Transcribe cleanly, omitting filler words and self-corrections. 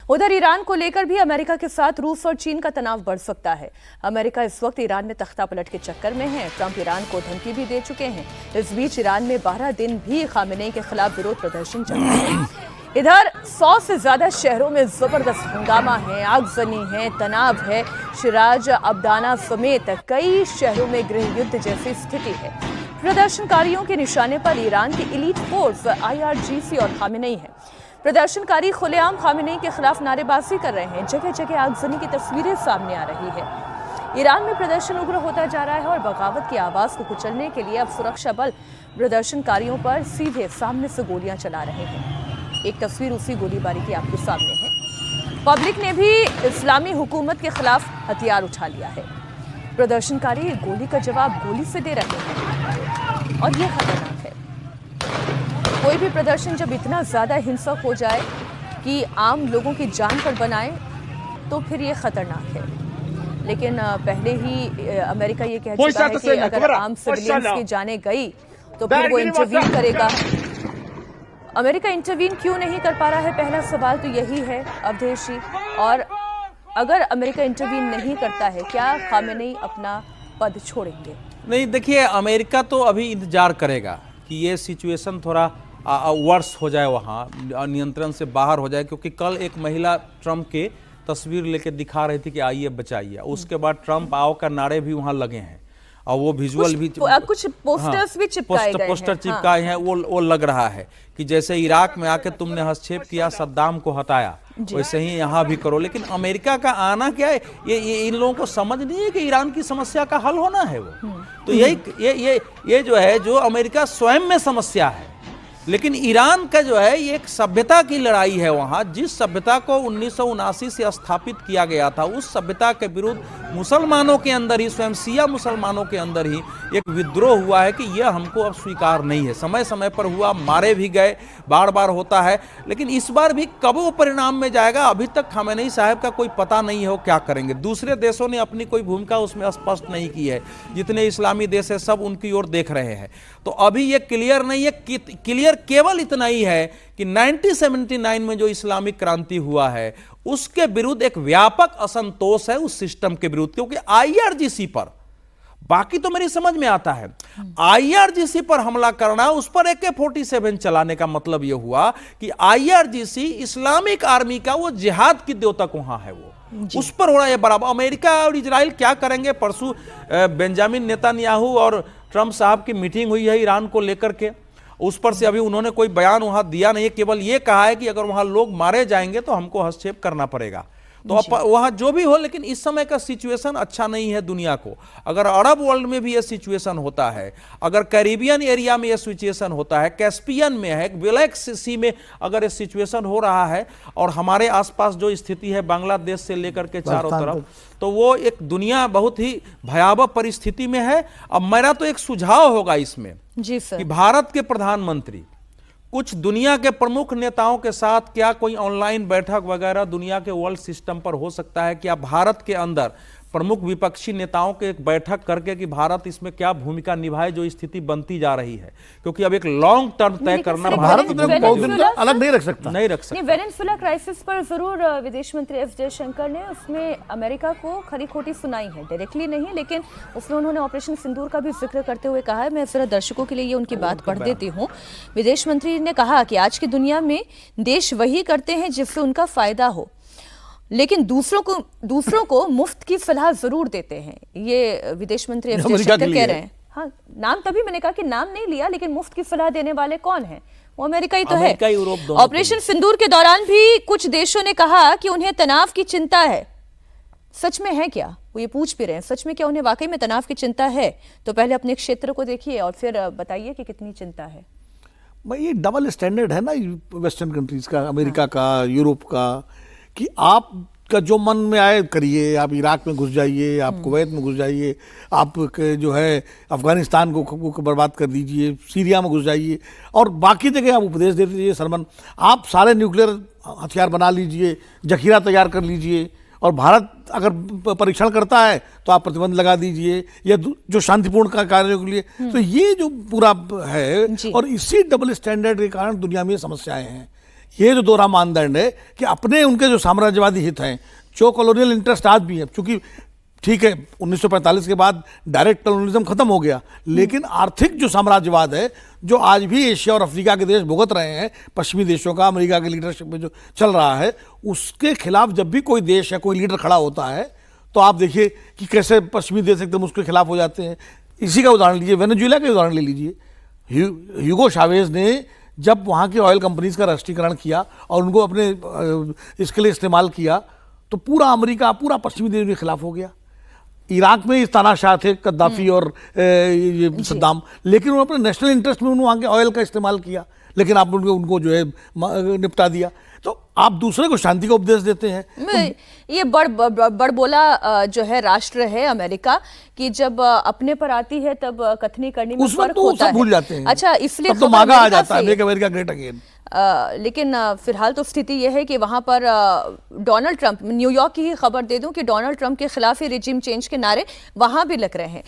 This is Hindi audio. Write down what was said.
उधर ईरान को लेकर भी अमेरिका के साथ रूस और चीन का तनाव बढ़ सकता है। अमेरिका इस वक्त ईरान में तख्तापलट के चक्कर में है। ट्रंप ईरान को धमकी भी दे चुके हैं। इस बीच ईरान में 12 दिन भी खामेनेई के खिलाफ विरोध प्रदर्शन चल रहा है। इधर 100 से ज्यादा शहरों में जबरदस्त हंगामा है, आगजनी है, तनाव है। शिराज, अब्दाना समेत कई शहरों में गृह युद्ध जैसी स्थिति है। प्रदर्शनकारियों के निशाने पर ईरान की एलीट फोर्स IRGC और खामेनेई है। प्रदर्शनकारी खुलेआम खामेनेई के खिलाफ नारेबाजी कर रहे हैं। जगह जगह आगजनी की तस्वीरें सामने आ रही है। ईरान में प्रदर्शन उग्र होता जा रहा है और बगावत की आवाज को कुचलने के लिए अब सुरक्षा बल प्रदर्शनकारियों पर सीधे सामने से गोलियां चला रहे हैं। एक तस्वीर उसी गोलीबारी की आपके सामने है। पब्लिक ने भी इस्लामी हुकूमत के खिलाफ हथियार उठा लिया है। प्रदर्शनकारी गोली का जवाब गोली से दे रहे हैं और यह खतरनाक है। कोई भी प्रदर्शन जब इतना ज्यादा हिंसक हो जाए कि आम लोगों की जान पर बनाए तो फिर ये खतरनाक है। लेकिन पहले ही अमेरिका ये कह चुका है कि अगर आम सिविलियंस की जाने गई तो फिर वो इंटरवीन करेगा। अमेरिका इंटरवीन क्यों नहीं कर पा रहा है, पहला सवाल तो यही है अवधेश जी। और अगर अमेरिका इंटरवीन नहीं करता है, क्या खामेनेई अपना पद छोड़ेंगे? नहीं, देखिए, अमेरिका तो अभी इंतजार करेगा कि ये सिचुएशन थोड़ा वर्स हो जाए, वहाँ नियंत्रण से बाहर हो जाए। क्योंकि कल एक महिला ट्रंप के तस्वीर लेके दिखा रही थी कि आइए बचाइए। उसके बाद ट्रंप आओ का नारे भी वहाँ लगे हैं और वो विजुअल भी कुछ पोस्टर्स भी चिपकाए गए हैं। पोस्टर चिपकाए हैं। वो लग रहा है कि जैसे इराक में आके तुमने हस्तक्षेप किया, सद्दाम को हटाया, वैसे ही यहाँ भी करो। लेकिन अमेरिका का आना क्या है, ये इन लोगों को समझ नहीं है कि ईरान की समस्या का हल होना है वो। तो यही ये जो है, जो अमेरिका स्वयं में समस्या है। लेकिन ईरान का जो है ये एक सभ्यता की लड़ाई है। वहाँ जिस सभ्यता को 1979 से स्थापित किया गया था, उस सभ्यता के विरुद्ध मुसलमानों के अंदर ही, स्वयं शिया मुसलमानों के अंदर ही एक विद्रोह हुआ है कि यह हमको अब स्वीकार नहीं है। समय समय पर हुआ, मारे भी गए, बार बार होता है। लेकिन इस बार भी कब वो परिणाम में जाएगा, अभी तक खामेनेई साहब का कोई पता नहीं है वो क्या करेंगे। दूसरे देशों ने अपनी कोई भूमिका उसमें स्पष्ट नहीं की है। जितने इस्लामी देश है सब उनकी ओर देख रहे हैं। तो अभी ये क्लियर नहीं है। क्लियर केवल इतना ही है कि 1979 में जो इस्लामिक क्रांति हुआ है उसके विरुद्ध एक व्यापक असंतोष है उस सिस्टम के विरुद्ध। क्योंकि IRGC पर, बाकी तो मेरी समझ में आता है, IRGC पर हमला करना, उस पर AK-47 चलाने का मतलब यह हुआ कि IRGC इस्लामिक आर्मी का वो जिहाद की द्योतक वहां है, वो उस पर हो रहा है बराबर। अमेरिका और इजराइल क्या करेंगे? परसों बेंजामिन नेतन्याहू और ट्रंप साहब की मीटिंग हुई है ईरान को लेकर के। उस पर से अभी उन्होंने कोई बयान वहां दिया नहीं है। केवल ये कहा है कि अगर वहां लोग मारे जाएंगे तो हमको हस्तक्षेप करना पड़ेगा। तो वहां जो भी हो, लेकिन इस समय का सिचुएशन अच्छा नहीं है दुनिया को। अगर अरब वर्ल्ड में भी ये सिचुएशन होता है, अगर कैरिबियन एरिया में ये सिचुएशन होता है, कैस्पियन में है, ब्लैक सी में अगर ये सिचुएशन हो रहा है, और हमारे आसपास जो स्थिति है बांग्लादेश से लेकर के चारों तरफ, तो वो एक दुनिया बहुत ही भयावह परिस्थिति में है। अब मेरा तो एक सुझाव होगा इसमें जी सर, कि भारत के प्रधानमंत्री कुछ दुनिया के प्रमुख नेताओं के साथ क्या कोई ऑनलाइन बैठक वगैरह दुनिया के वर्ल्ड सिस्टम पर हो सकता है? क्या भारत के अंदर प्रमुख विपक्षी नेताओं के एक बैठक करके कि भारत इसमें क्या भूमिका निभाए, जो स्थिति बनती जा रही है? क्योंकि अब एक लॉन्ग टर्म तय करना भारत अलग नहीं रख सकता। वेनेजुएला क्राइसिस पर जरूर विदेश मंत्री एस जयशंकर ने उसमें अमेरिका को खरी खोटी सुनाई है, डायरेक्टली नहीं, लेकिन उसमें उन्होंने ऑपरेशन सिंदूर का भी जिक्र करते हुए कहा है। मैं जरा दर्शकों के लिए ये उनकी बात पढ़ देती हूँ। विदेश मंत्री ने कहा कि आज की दुनिया में देश वही करते हैं जिससे उनका फायदा हो, लेकिन दूसरों को मुफ्त की सलाह जरूर देते हैं। ये विदेश मंत्री एस जयशंकर कह रहे हैं। हाँ, नाम तभी मैंने कहा कि नाम नहीं लिया, लेकिन मुफ्त की सलाह देने वाले कौन हैं? वो अमेरिका ही तो है। ऑपरेशन सिंदूर के दौरान भी कुछ देशों ने कहा कि उन्हें तनाव की चिंता है। सच में है क्या? वो ये पूछ भी रहे हैं, सच में क्या उन्हें वाकई में तनाव की चिंता है? तो पहले अपने क्षेत्र को देखिए और फिर बताइए कि कितनी चिंता है। भाई, ये डबल स्टैंडर्ड है ना वेस्टर्न कंट्रीज का, अमेरिका का, यूरोप का, कि आप का जो मन में आए करिए। आप इराक में घुस जाइए, आप कुवैत में घुस जाइए, आप जो है अफगानिस्तान को बर्बाद कर दीजिए, सीरिया में घुस जाइए, और बाकी जगह आप उपदेश दे दीजिए। सरमन, आप सारे न्यूक्लियर हथियार बना लीजिए, जखीरा तैयार कर लीजिए, और भारत अगर परीक्षण करता है तो आप प्रतिबंध लगा दीजिए, या जो शांतिपूर्ण का कार्यों के लिए। तो ये जो पूरा है, और इसी डबल स्टैंडर्ड के कारण दुनिया में समस्याएं हैं ये जो दोहरा मानदंड है कि अपने उनके जो साम्राज्यवादी हित हैं, जो कॉलोनियल इंटरेस्ट आज भी है, चूंकि ठीक है 1945 के बाद डायरेक्ट कॉलोनिज्म खत्म हो गया, लेकिन आर्थिक जो साम्राज्यवाद है जो आज भी एशिया और अफ्रीका के देश भुगत रहे हैं, पश्चिमी देशों का अमेरिका के लीडरशिप में जो चल रहा है, उसके खिलाफ जब भी कोई देश या कोई लीडर खड़ा होता है तो आप देखिए कि कैसे पश्चिमी देश एकदम उसके खिलाफ हो जाते हैं। इसी का उदाहरण लीजिए, वेनेजुएला का उदाहरण ले लीजिए। ह्यूगो चावेज ने जब वहाँ की ऑयल कंपनीज का राष्ट्रीयकरण किया और उनको अपने इसके लिए इस्तेमाल किया तो पूरा अमेरिका, पूरा पश्चिमी देश के खिलाफ हो गया। इराक में इस तानाशाह थे कद्दाफी और ये सद्दाम, लेकिन उन्होंने अपने नेशनल इंटरेस्ट में वहाँ के ऑयल का इस्तेमाल किया, लेकिन आप उनको जो है निपटा दिया। तो आप दूसरे को शांति का उपदेश देते हैं। ये बड़बोला जो है राष्ट्र है अमेरिका की, जब अपने पर आती है तब कथनी करनी में फर्क होता है। भूल जाते हैं। अच्छा, इसलिए तो मांगा आ जाता है मेक अमेरिका ग्रेट अगेन। लेकिन फिलहाल तो स्थिति यह है कि वहां पर डोनाल्ड ट्रंप, न्यूयॉर्क की ही खबर दे दूं कि डोनाल्ड ट्रंप के खिलाफ ही रिजिम चेंज के नारे वहां भी लग रहे हैं।